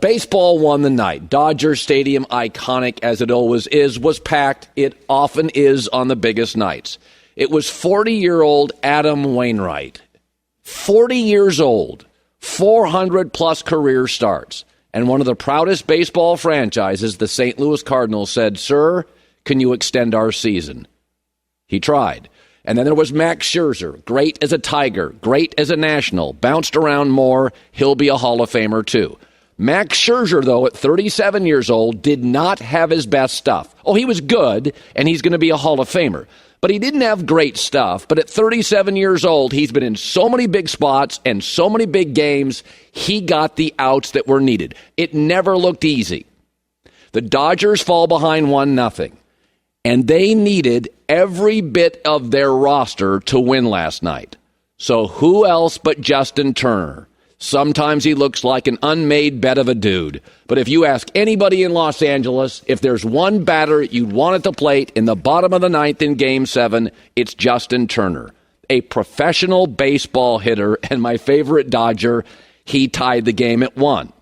baseball won the night. Dodger Stadium, iconic as it always is, was packed. It often is on the biggest nights. It was 40-year-old Adam Wainwright. 40 years old, 400-plus career starts. And one of the proudest baseball franchises, the St. Louis Cardinals, said, "Sir, can you extend our season?" He tried. And then there was Max Scherzer, great as a Tiger, great as a National, bounced around more. He'll be a Hall of Famer, too. Max Scherzer, though, at 37 years old, did not have his best stuff. Oh, he was good, and he's going to be a Hall of Famer. But he didn't have great stuff. But at 37 years old, he's been in so many big spots and so many big games, he got the outs that were needed. It never looked easy. The Dodgers fall behind 1-0. And they needed every bit of their roster to win last night. So who else but Justin Turner? Sometimes he looks like an unmade bed of a dude. But if you ask anybody in Los Angeles, if there's one batter you'd want at the plate in the bottom of the ninth in Game 7, it's Justin Turner. A professional baseball hitter, and my favorite Dodger, he tied the game at 1.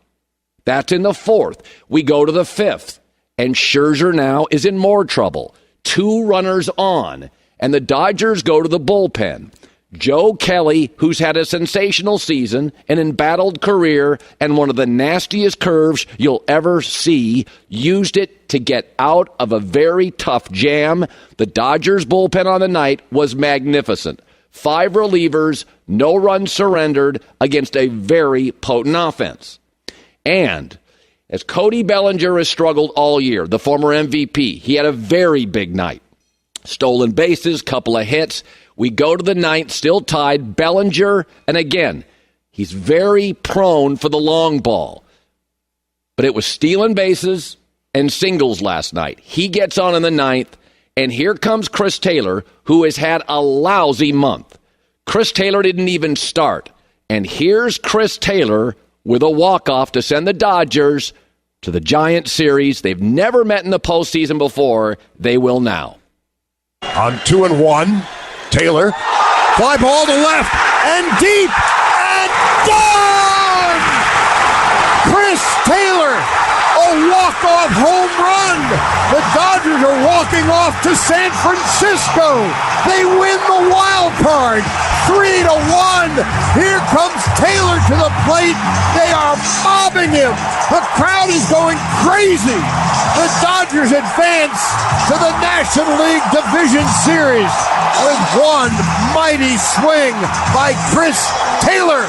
That's in the 4th. We go to the 5th. And Scherzer now is in more trouble. 2 runners on, and the Dodgers go to the bullpen. Joe Kelly, who's had a sensational season, an embattled career, and one of the nastiest curves you'll ever see, used it to get out of a very tough jam. The Dodgers bullpen on the night was magnificent. 5 relievers, no runs surrendered against a very potent offense. And as Cody Bellinger has struggled all year, the former MVP, he had a very big night. Stolen bases, couple of hits. We go to the 9th, still tied. Bellinger, and again, he's very prone for the long ball. But it was stealing bases and singles last night. He gets on in the 9th, and here comes Chris Taylor, who has had a lousy month. Chris Taylor didn't even start. And here's Chris Taylor with a walk-off to send the Dodgers to the Giant Series. They've never met in the postseason before. They will now. On 2-1, Taylor, fly ball to left, and deep, and gone! Chris Taylor, a walk-off home run! The Dodgers are walking off to San Francisco. They win the wild card, 3-1. Here comes Taylor to the plate. They are mobbing him. The crowd is going crazy. The Dodgers advance to the National League Division Series with one mighty swing by Chris Taylor.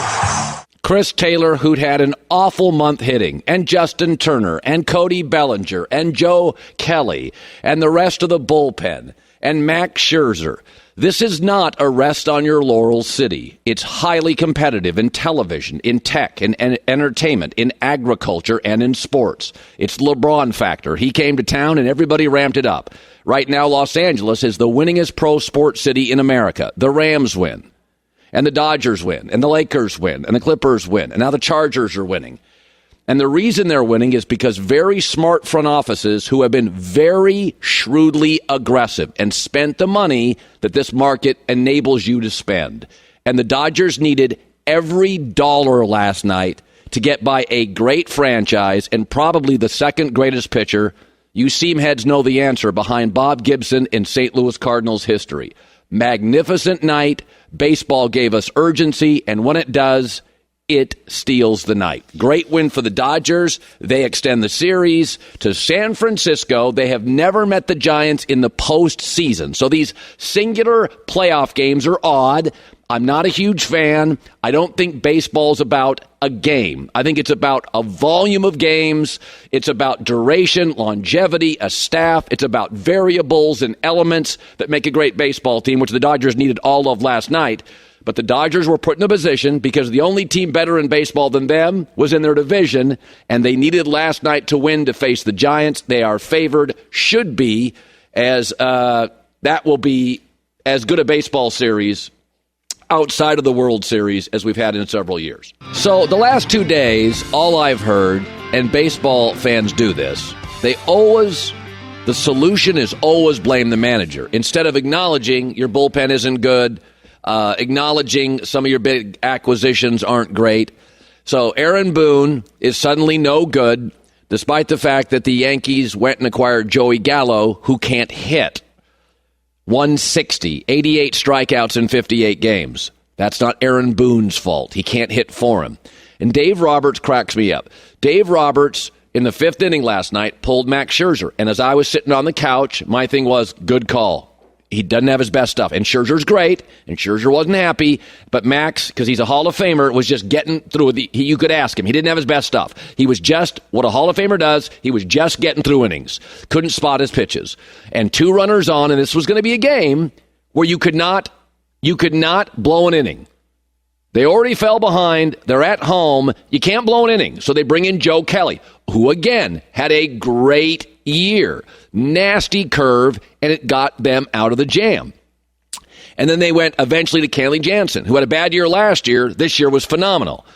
Chris Taylor, who'd had an awful month hitting, and Justin Turner, and Cody Bellinger, and Joe Kelly, and the rest of the bullpen, and Max Scherzer. This is not a rest on your laurels city. It's highly competitive in television, in tech, in entertainment, in agriculture, and in sports. It's LeBron factor. He came to town and everybody ramped it up. Right now, Los Angeles is the winningest pro sports city in America. The Rams win, and the Dodgers win, and the Lakers win, and the Clippers win, and now the Chargers are winning. And the reason they're winning is because very smart front offices who have been very shrewdly aggressive and spent the money that this market enables you to spend. And the Dodgers needed every dollar last night to get by a great franchise and probably the second greatest pitcher. You seam heads know the answer behind Bob Gibson in St. Louis Cardinals history. Magnificent night. Baseball gave us urgency, and when it does, it steals the night. Great win for the Dodgers. They extend the series to San Francisco. They have never met the Giants in the postseason. So these singular playoff games are odd. I'm not a huge fan. I don't think baseball's about a game. I think it's about a volume of games. It's about duration, longevity, a staff. It's about variables and elements that make a great baseball team, which the Dodgers needed all of last night. But the Dodgers were put in a position because the only team better in baseball than them was in their division, and they needed last night to win to face the Giants. They are favored, should be, as that will be as good a baseball series outside of the World Series as we've had in several years. So the last 2 days, all I've heard, and baseball fans do this, the solution is always blame the manager. Instead of acknowledging your bullpen isn't good, acknowledging some of your big acquisitions aren't great, So Aaron Boone is suddenly no good, despite the fact that the Yankees went and acquired Joey Gallo, who can't hit. 160, 88 strikeouts in 58 games. That's not Aaron Boone's fault. He can't hit for him. And Dave Roberts cracks me up. Dave Roberts, in the 5th inning last night, pulled Max Scherzer. And as I was sitting on the couch, my thing was, good call. He doesn't have his best stuff. And Scherzer's great, and Scherzer wasn't happy. But Max, because he's a Hall of Famer, was just getting through. You could ask him. He didn't have his best stuff. He was just what a Hall of Famer does. He was just getting through innings. Couldn't spot his pitches. And 2 runners on, and this was going to be a game where you could not blow an inning. They already fell behind. They're at home. You can't blow an inning. So they bring in Joe Kelly, who, again, had a great year. Nasty curve, and it got them out of the jam. And then they went eventually to Kenley Jansen, who had a bad year last year. This year was phenomenal.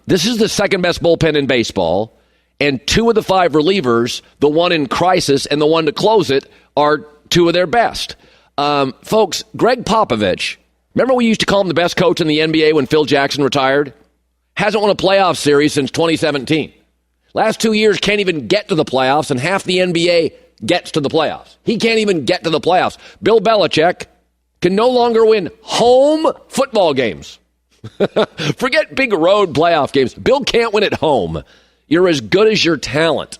This is the second-best bullpen in baseball, and 2 of the 5 relievers, the one in crisis and the one to close it, are 2 of their best. Folks, Greg Popovich, remember we used to call him the best coach in the NBA when Phil Jackson retired? Hasn't won a playoff series since 2017. Last 2 years can't even get to the playoffs, and half the NBA gets to the playoffs. He can't even get to the playoffs. Bill Belichick can no longer win home football games. Forget big road playoff games. Bill can't win at home. You're as good as your talent.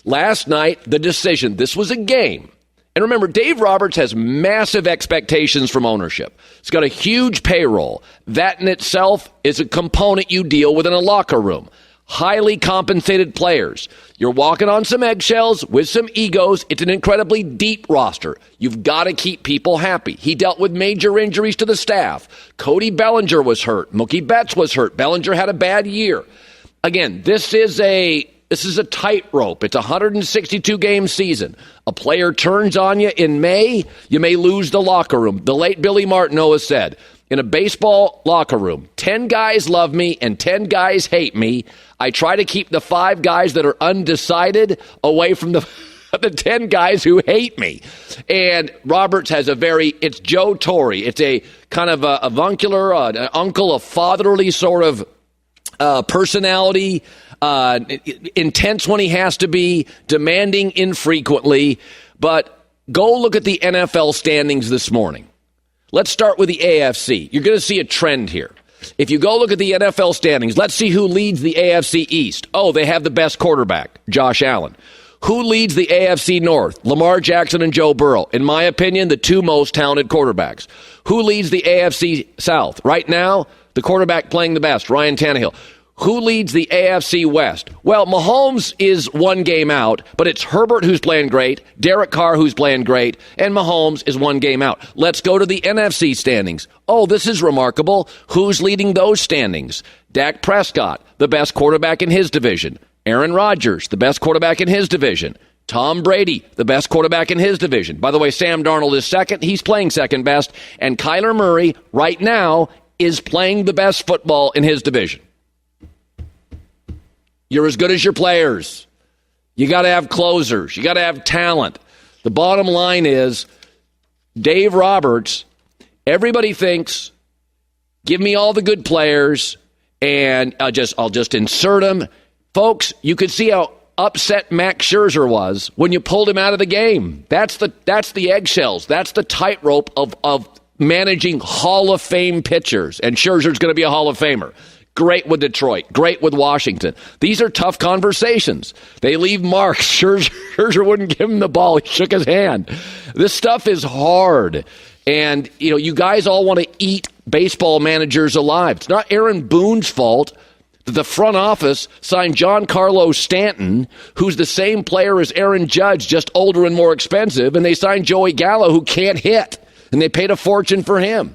Last night, the decision. This was a game. And remember, Dave Roberts has massive expectations from ownership. He's got a huge payroll. That in itself is a component you deal with in a locker room. Highly compensated players. You're walking on some eggshells with some egos. It's an incredibly deep roster. You've got to keep people happy. He dealt with major injuries to the staff. Cody Bellinger was hurt. Mookie Betts was hurt. Bellinger had a bad year. Again, this is a tightrope. It's a 162-game season. A player turns on you in May, you may lose the locker room. The late Billy Martineau has said, in a baseball locker room, 10 guys love me and 10 guys hate me. I try to keep the 5 guys that are undecided away from the 10 guys who hate me. And Roberts has it's Joe Torre. It's a kind of a avuncular, an uncle, a fatherly sort of personality, intense when he has to be, demanding infrequently. But go look at the NFL standings this morning. Let's start with the AFC. You're going to see a trend here. If you go look at the NFL standings, let's see who leads the AFC East. Oh, they have the best quarterback, Josh Allen. Who leads the AFC North? Lamar Jackson and Joe Burrow. In my opinion, the 2 most talented quarterbacks. Who leads the AFC South? Right now, the quarterback playing the best, Ryan Tannehill. Who leads the AFC West? Well, Mahomes is 1 game out, but it's Herbert who's playing great, Derek Carr who's playing great, and Mahomes is 1 game out. Let's go to the NFC standings. Oh, this is remarkable. Who's leading those standings? Dak Prescott, the best quarterback in his division. Aaron Rodgers, the best quarterback in his division. Tom Brady, the best quarterback in his division. By the way, Sam Darnold is second. He's playing second best. And Kyler Murray, right now, is playing the best football in his division. You're as good as your players. You got to have closers. You got to have talent. The bottom line is, Dave Roberts, everybody thinks, give me all the good players, and I'll just insert them. Folks, you could see how upset Max Scherzer was when you pulled him out of the game. That's the eggshells. That's the tightrope of managing Hall of Fame pitchers. And Scherzer's going to be a Hall of Famer. Great with Detroit. Great with Washington. These are tough conversations. They leave marks. Scherzer wouldn't give him the ball. He shook his hand. This stuff is hard. And, you guys all want to eat baseball managers alive. It's not Aaron Boone's fault that the front office signed Giancarlo Stanton, who's the same player as Aaron Judge, just older and more expensive, and they signed Joey Gallo, who can't hit, and they paid a fortune for him.